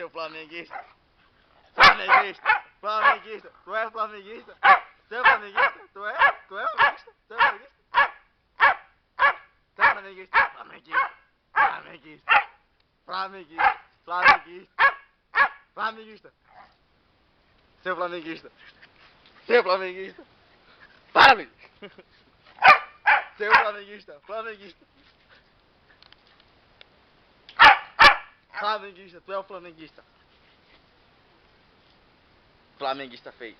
seu flamenguista. Flamenguista, flamenguista, tu és flamenguista? Tu é flamenguista? Tu é flamenguista? Tu é flamenguista? Tu é flamenguista? Flamenguista, flamenguista, flamenguista, flamenguista, flamenguista. Seu flamenguista. Seu flamenguista. Para-me! Seu flamenguista, flamenguista. Flamenguista, tu é o flamenguista. Flamenguista feio.